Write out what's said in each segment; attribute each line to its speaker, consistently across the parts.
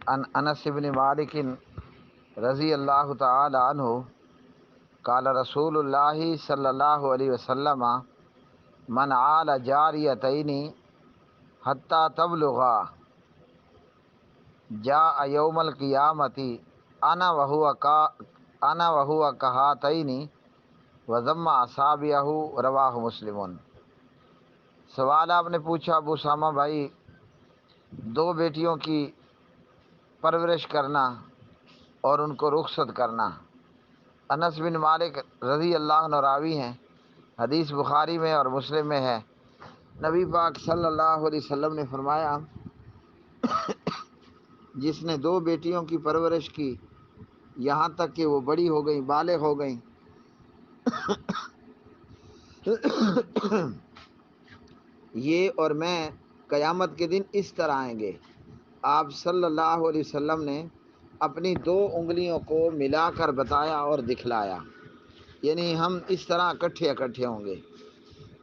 Speaker 1: عن انس بن مالک رضی اللہ تعالی عنہ قال رسول اللہ صلی اللہ علیہ وسلم من عال جاریتین حتی تبلغا جاء یوم القیامت انا وہو کہاتین وضم اصابعہ رواہ مسلم۔ سوال آپ نے پوچھا ابو اسامہ بھائی، دو بیٹیوں کی پرورش کرنا اور ان کو رخصت کرنا۔ انس بن مالک رضی اللہ عنہ راوی ہیں، حدیث بخاری میں اور مسلم میں ہے۔ نبی پاک صلی اللہ علیہ وسلم نے فرمایا، جس نے دو بیٹیوں کی پرورش کی یہاں تک کہ وہ بڑی ہو گئیں، بالغ ہو گئیں، یہ اور میں قیامت کے دن اس طرح آئیں گے۔ آپ صلی اللہ علیہ وسلم نے اپنی دو انگلیوں کو ملا کر بتایا اور دکھلایا، یعنی ہم اس طرح اکٹھے ہوں گے۔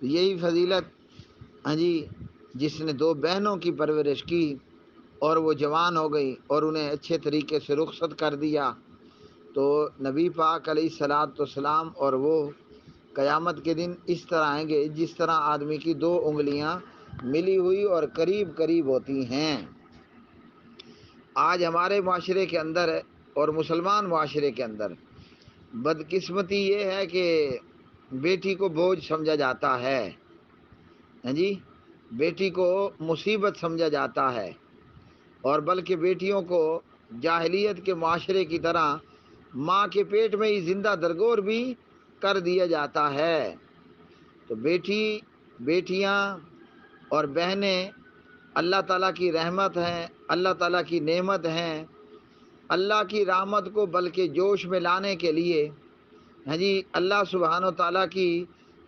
Speaker 1: یہی فضیلت جی، جس نے دو بہنوں کی پرورش کی اور وہ جوان ہو گئی اور انہیں اچھے طریقے سے رخصت کر دیا، تو نبی پاک علیہ الصلاۃ والسلام اور وہ قیامت کے دن اس طرح آئیں گے جس طرح آدمی کی دو انگلیاں ملی ہوئی اور قریب قریب ہوتی ہیں۔ آج ہمارے معاشرے کے اندر اور مسلمان معاشرے کے اندر بدقسمتی یہ ہے کہ بیٹی کو بوجھ سمجھا جاتا ہے، جی، بیٹی کو مصیبت سمجھا جاتا ہے، اور بلکہ بیٹیوں کو جاہلیت کے معاشرے کی طرح ماں کے پیٹ میں ہی زندہ درگور بھی کر دیا جاتا ہے۔ تو بیٹیاں اور بہنیں اللہ تعالیٰ کی رحمت ہیں، اللہ تعالیٰ کی نعمت ہیں۔ اللہ کی رحمت کو بلکہ جوش میں لانے کے لیے جی، اللہ سبحانہ و تعالیٰ کی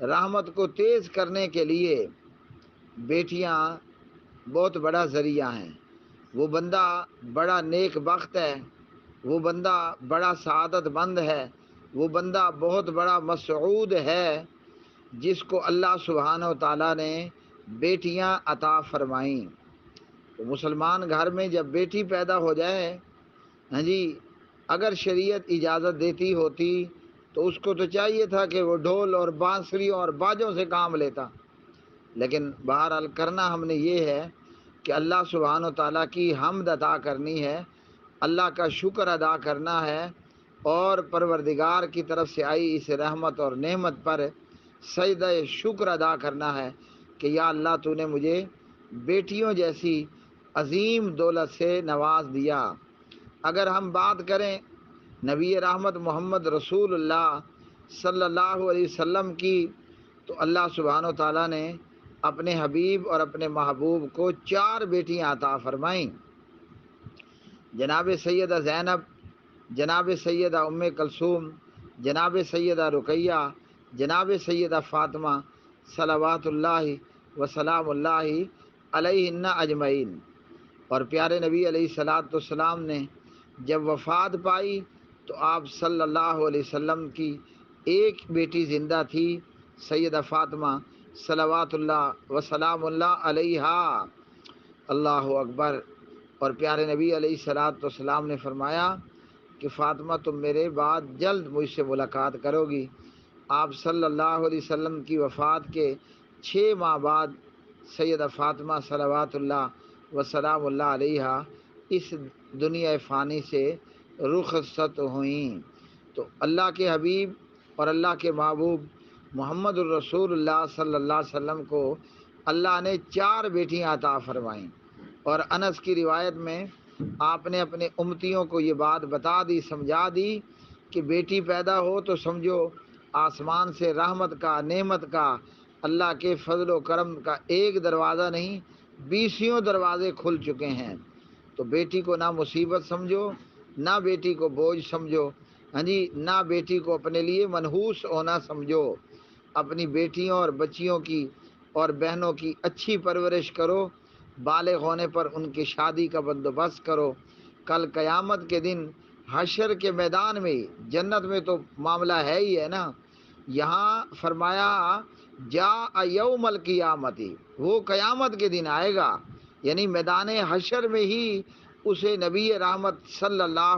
Speaker 1: رحمت کو تیز کرنے کے لیے بیٹیاں بہت بڑا ذریعہ ہیں۔ وہ بندہ بڑا نیک بخت ہے، وہ بندہ بڑا سعادت مند ہے، وہ بندہ بہت بڑا مسعود ہے جس کو اللہ سبحانہ و تعالیٰ نے بیٹیاں عطا فرمائیں۔ تو مسلمان گھر میں جب بیٹی پیدا ہو جائے، ہاں جی، اگر شریعت اجازت دیتی ہوتی تو اس کو تو چاہیے تھا کہ وہ ڈھول اور بانسریوں اور باجوں سے کام لیتا، لیکن بہرحال کرنا ہم نے یہ ہے کہ اللہ سبحانہ و تعالیٰ کی حمد ادا کرنی ہے، اللہ کا شکر ادا کرنا ہے، اور پروردگار کی طرف سے آئی اس رحمت اور نعمت پر سجدہ شکر ادا کرنا ہے کہ یا اللہ تو نے مجھے بیٹیوں جیسی عظیم دولت سے نواز دیا۔ اگر ہم بات کریں نبی رحمت محمد رسول اللہ صلی اللہ علیہ وسلم کی، تو اللہ سبحانہ و تعالیٰ نے اپنے حبیب اور اپنے محبوب کو 4 بیٹیاں عطا فرمائیں۔ جناب سیدہ زینب، جناب سیدہ ام کلثوم، جناب سیدہ رقیہ، جناب سیدہ فاطمہ صلوات اللہ وسلام اللہ علیہن اجمعین۔ اور پیارے نبی علیہ الصلاۃ والسلام نے جب وفات پائی تو آپ صلی اللہ علیہ وسلم کی ایک بیٹی زندہ تھی، سیدہ فاطمہ صلوات اللہ وسلام اللہ علیہا۔ اللہ اکبر۔ اور پیارے نبی علیہ الصلاۃ والسلام نے فرمایا کہ فاطمہ تم میرے بعد جلد مجھ سے ملاقات کرو گی۔ آپ صلی اللہ علیہ وسلم کی وفات کے 6 ماہ بعد سیدہ فاطمہ صلوات اللہ وسلام اللہ علیہا اس دنیا فانی سے رخصت ہوئیں۔ تو اللہ کے حبیب اور اللہ کے محبوب محمد الرسول اللہ صلی اللہ علیہ وسلم کو اللہ نے 4 بیٹیاں عطا فرمائیں، اور انس کی روایت میں آپ نے اپنے امتیوں کو یہ بات بتا دی، سمجھا دی کہ بیٹی پیدا ہو تو سمجھو آسمان سے رحمت کا، نعمت کا، اللہ کے فضل و کرم کا ایک دروازہ نہیں 20 دروازے کھل چکے ہیں۔ تو بیٹی کو نہ مصیبت سمجھو، نہ بیٹی کو بوجھ سمجھو، ہاں جی، نہ بیٹی کو اپنے لیے منحوس ہونا سمجھو۔ اپنی بیٹیوں اور بچیوں کی اور بہنوں کی اچھی پرورش کرو، بالغ ہونے پر ان کی شادی کا بندوبست کرو۔ کل قیامت کے دن حشر کے میدان میں، جنت میں تو معاملہ ہے ہی ہے نا، یہاں فرمایا جاء یوم القیامت، وہ قیامت کے دن آئے گا، یعنی میدان حشر میں ہی اسے نبی رحمت صلی اللہ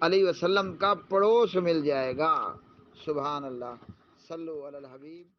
Speaker 1: علیہ وسلم کا پڑوس مل جائے گا۔ سبحان اللہ، صلو علی الحبیب۔